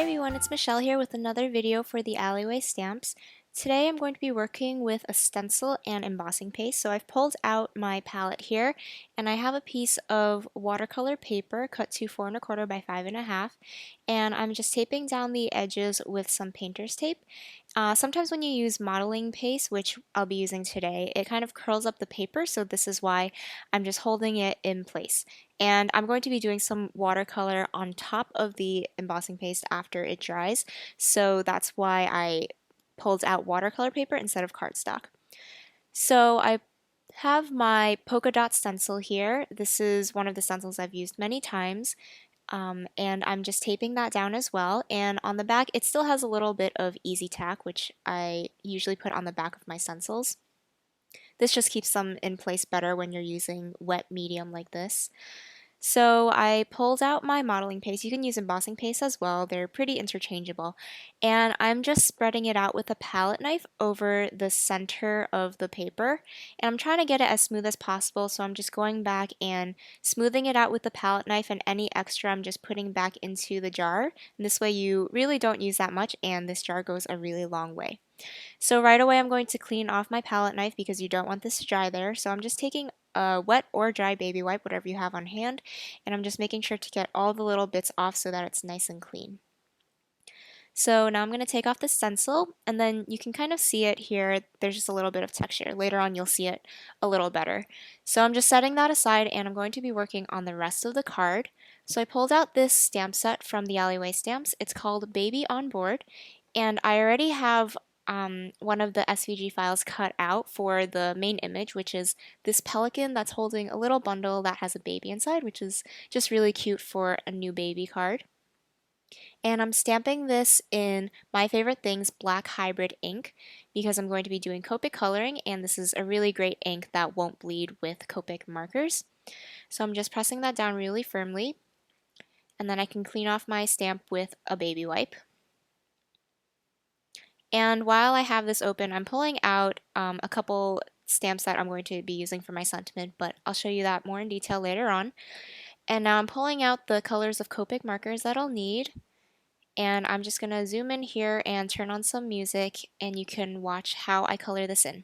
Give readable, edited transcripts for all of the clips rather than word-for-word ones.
everyone, it's Michelle here with another video for the Alleyway Stamps. Today I'm going to be working with a stencil and embossing paste. So I've pulled out my palette here and I have a piece of watercolor paper cut to 4 1/4 by 5 1/2, and I'm just taping down the edges with some painter's tape. Sometimes when you use modeling paste, which I'll be using today, it kind of curls up the paper, so this is why I'm just holding it in place. And I'm going to be doing some watercolor on top of the embossing paste after it dries, so that's why I pulled out watercolor paper instead of cardstock. So I have my polka dot stencil here. This is one of the stencils I've used many times. And I'm just taping that down as well. And on the back, it still has a little bit of easy tack, which I usually put on the back of my stencils. This just keeps them in place better when you're using wet medium like this. So I pulled out my modeling paste. You can use embossing paste as well. They're pretty interchangeable. And I'm just spreading it out with a palette knife over the center of the paper. And I'm trying to get it as smooth as possible, so I'm just going back and smoothing it out with the palette knife, and any extra I'm just putting back into the jar. And this way you really don't use that much, and this jar goes a really long way. So right away I'm going to clean off my palette knife because you don't want this to dry there. So I'm just taking a wet or dry baby wipe, whatever you have on hand, and I'm just making sure to get all the little bits off so that it's nice and clean. So now I'm going to take off the stencil, and then you can kind of see it here. There's just a little bit of texture. Later on you'll see it a little better. So I'm just setting that aside, and I'm going to be working on the rest of the card. So I pulled out this stamp set from the Alleyway Stamps. It's called Baby on Board, and I already have one of the SVG files cut out for the main image, which is this pelican that's holding a little bundle that has a baby inside, which is just really cute for a new baby card. And I'm stamping this in My Favorite Things black hybrid ink because I'm going to be doing Copic coloring, and this is a really great ink that won't bleed with Copic markers. So I'm just pressing that down really firmly, and then I can clean off my stamp with a baby wipe. And while I have this open, I'm pulling out a couple stamps that I'm going to be using for my sentiment, but I'll show you that more in detail later on. And now I'm pulling out the colors of Copic markers that I'll need. And I'm just going to zoom in here and turn on some music, and you can watch how I color this in.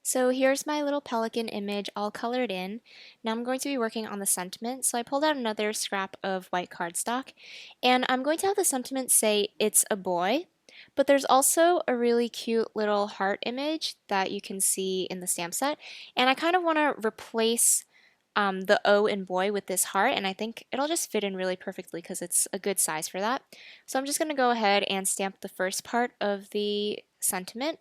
So here's my little pelican image all colored in. Now I'm going to be working on the sentiment. So I pulled out another scrap of white cardstock, and I'm going to have the sentiment say it's a boy, but there's also a really cute little heart image that you can see in the stamp set, and I kind of want to replace the O in boy with this heart, and I think it'll just fit in really perfectly because it's a good size for that. So I'm just going to go ahead and stamp the first part of the sentiment.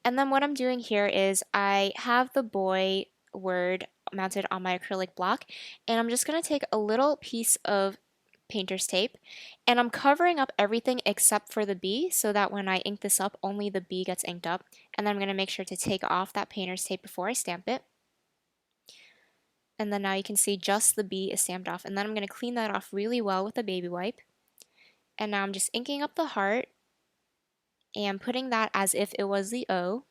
And then what I'm doing here is I have the boy word mounted on my acrylic block, and I'm just going to take a little piece of painter's tape, and I'm covering up everything except for the B so that when I ink this up, only the B gets inked up. And then I'm going to make sure to take off that painter's tape before I stamp it. And then now you can see just the B is stamped off. And then I'm going to clean that off really well with a baby wipe. And now I'm just inking up the heart and putting that as if it was the O.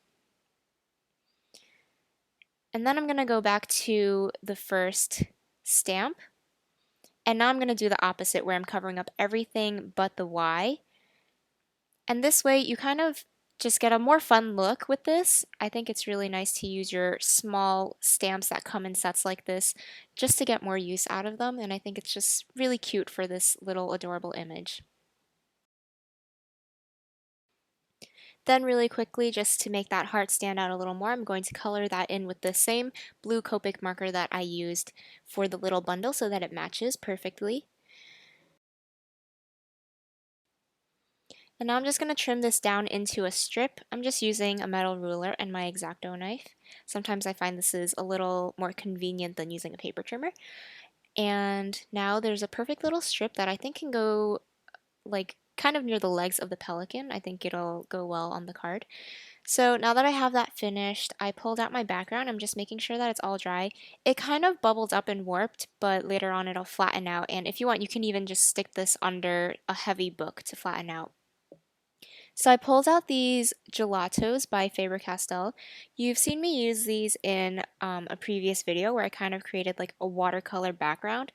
And then I'm going to go back to the first stamp. And now I'm going to do the opposite where I'm covering up everything but the Y. And this way you kind of just get a more fun look with this. I think it's really nice to use your small stamps that come in sets like this just to get more use out of them, and I think it's just really cute for this little adorable image. Then really quickly, just to make that heart stand out a little more, I'm going to color that in with the same blue Copic marker that I used for the little bundle so that it matches perfectly. And now I'm just going to trim this down into a strip. I'm just using a metal ruler and my X-Acto knife. Sometimes I find this is a little more convenient than using a paper trimmer. And now there's a perfect little strip that I think can go like kind of near the legs of the pelican. I think it'll go well on the card. So now that I have that finished, I pulled out my background. I'm just making sure that it's all dry. It kind of bubbled up and warped, but later on it'll flatten out. And if you want, you can even just stick this under a heavy book to flatten out. So I pulled out these Gelatos by Faber-Castell. You've seen me use these in a previous video where I kind of created like a watercolor background.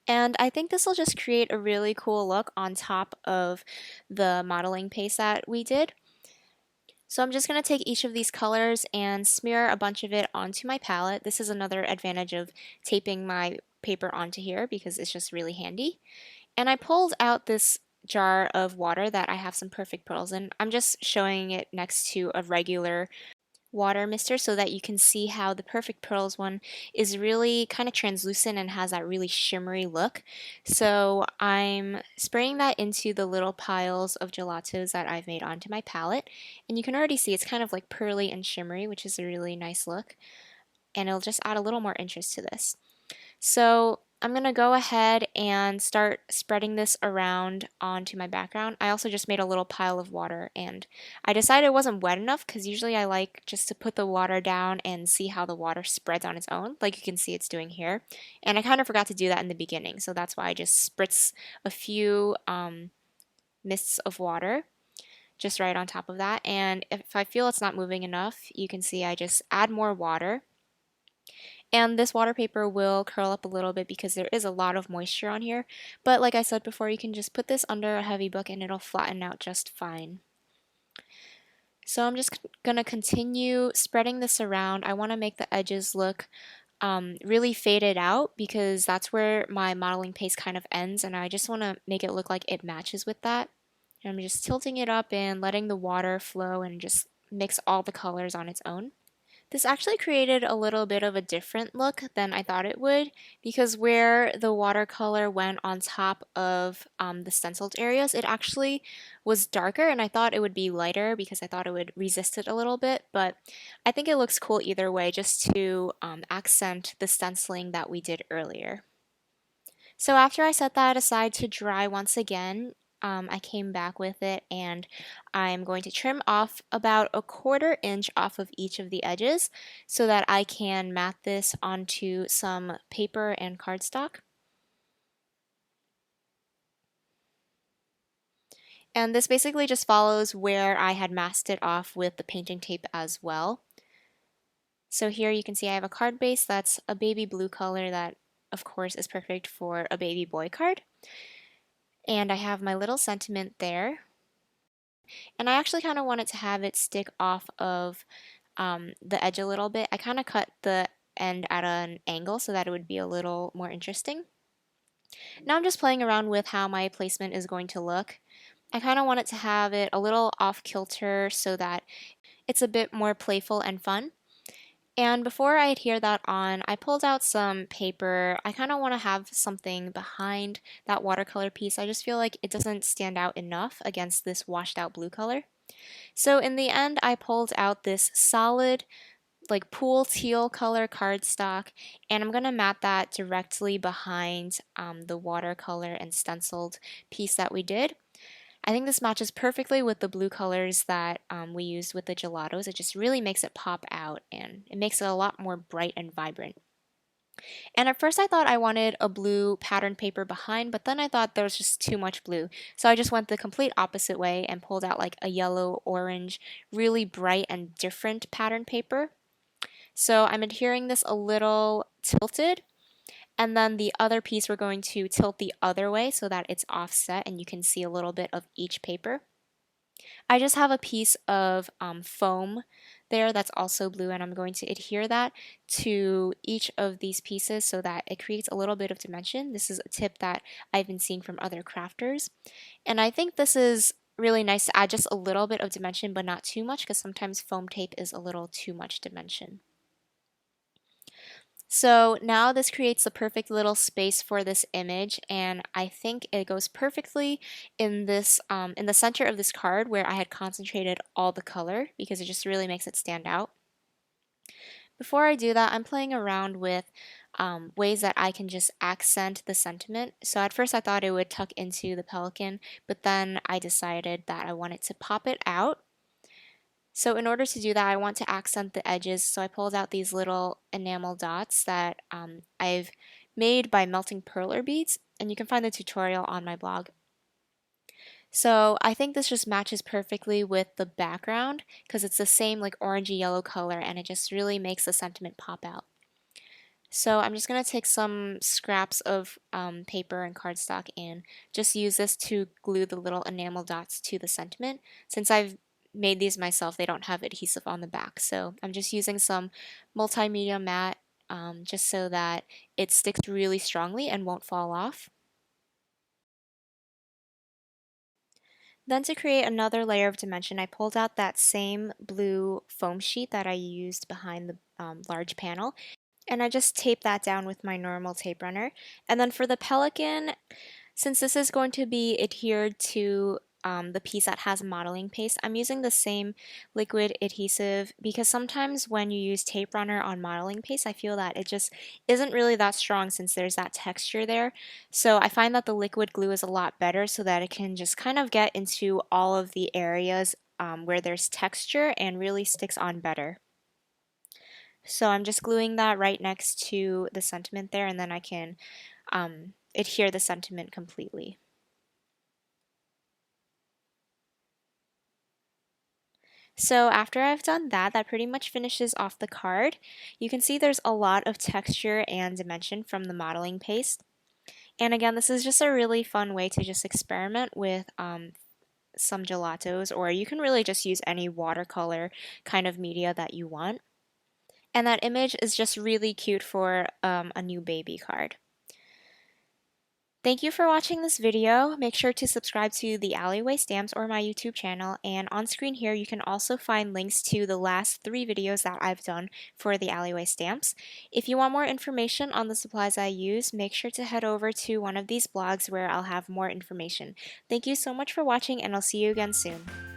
And I think this will just create a really cool look on top of the modeling paste that we did. So I'm just going to take each of these colors and smear a bunch of it onto my palette. This is another advantage of taping my paper onto here because it's just really handy. And I pulled out this jar of water that I have some perfect pearls in. I'm just showing it next to a regular water mister so that you can see how the perfect pearls one is really kind of translucent and has that really shimmery look. So I'm spraying that into the little piles of gelatos that I've made onto my palette, and you can already see it's kind of like pearly and shimmery, which is a really nice look, and it'll just add a little more interest to this. So I'm going to go ahead and start spreading this around onto my background. I also just made a little pile of water, and I decided it wasn't wet enough because usually I like just to put the water down and see how the water spreads on its own, like you can see it's doing here. And I kind of forgot to do that in the beginning, so that's why I just spritz a few mists of water just right on top of that. And if I feel it's not moving enough, you can see I just add more water. And this water paper will curl up a little bit because there is a lot of moisture on here. But like I said before, you can just put this under a heavy book and it'll flatten out just fine. So I'm just going to continue spreading this around. I want to make the edges look really faded out because that's where my modeling paste kind of ends, and I just want to make it look like it matches with that. And I'm just tilting it up and letting the water flow and just mix all the colors on its own. This actually created a little bit of a different look than I thought it would because where the watercolor went on top of the stenciled areas, it actually was darker, and I thought it would be lighter because I thought it would resist it a little bit, but I think it looks cool either way just to accent the stenciling that we did earlier. So after I set that aside to dry once again, I came back with it and I'm going to trim off about a 1/4 inch off of each of the edges so that I can mat this onto some paper and cardstock. And this basically just follows where I had masked it off with the painting tape as well. So here you can see I have a card base that's a baby blue color that of course is perfect for a baby boy card. And I have my little sentiment there. And I actually kind of wanted to have it stick off of the edge a little bit. I kind of cut the end at an angle so that it would be a little more interesting. Now I'm just playing around with how my placement is going to look. I kind of want it to have it a little off kilter so that it's a bit more playful and fun. And before I adhere that on, I pulled out some paper. I kind of want to have something behind that watercolor piece. I just feel like it doesn't stand out enough against this washed out blue color. So in the end, I pulled out this solid, like pool teal color cardstock, and I'm going to mat that directly behind the watercolor and stenciled piece that we did. I think this matches perfectly with the blue colors that we used with the gelatos. It just really makes it pop out and it makes it a lot more bright and vibrant. And at first I thought I wanted a blue pattern paper behind, but then I thought there was just too much blue. So I just went the complete opposite way and pulled out like a yellow, orange, really bright and different pattern paper. So I'm adhering this a little tilted, and then the other piece we're going to tilt the other way so that it's offset and you can see a little bit of each paper. I just have a piece of foam there that's also blue, and I'm going to adhere that to each of these pieces so that it creates a little bit of dimension. This is a tip that I've been seeing from other crafters, and I think this is really nice to add just a little bit of dimension but not too much, because sometimes foam tape is a little too much dimension. So now this creates the perfect little space for this image, and I think it goes perfectly in this in the center of this card where I had concentrated all the color, because it just really makes it stand out. Before I do that, I'm playing around with ways that I can just accent the sentiment. So at first I thought it would tuck into the pelican, but then I decided that I wanted to pop it out. So in order to do that, I want to accent the edges. So I pulled out these little enamel dots that I've made by melting perler beads, and you can find the tutorial on my blog. So I think this just matches perfectly with the background because it's the same like orangey yellow color, and it just really makes the sentiment pop out. So I'm just going to take some scraps of paper and cardstock and just use this to glue the little enamel dots to the sentiment. Since I've made these myself, they don't have adhesive on the back. So I'm just using some multimedia mat just so that it sticks really strongly and won't fall off. Then to create another layer of dimension, I pulled out that same blue foam sheet that I used behind the large panel, and I just taped that down with my normal tape runner. And then for the pelican, since this is going to be adhered to the piece that has modeling paste, I'm using the same liquid adhesive because sometimes when you use tape runner on modeling paste, I feel that it just isn't really that strong since there's that texture there. So I find that the liquid glue is a lot better so that it can just kind of get into all of the areas where there's texture and really sticks on better. So I'm just gluing that right next to the sentiment there, and then I can adhere the sentiment completely. So after I've done that, that pretty much finishes off the card. You can see there's a lot of texture and dimension from the modeling paste. And again, this is just a really fun way to just experiment with some gelatos, or you can really just use any watercolor kind of media that you want. And that image is just really cute for a new baby card. Thank you for watching this video. Make sure to subscribe to the Alleyway Stamps or my YouTube channel, and on screen here you can also find links to the last 3 videos that I've done for the Alleyway Stamps. If you want more information on the supplies I use, make sure to head over to one of these blogs where I'll have more information. Thank you so much for watching, and I'll see you again soon.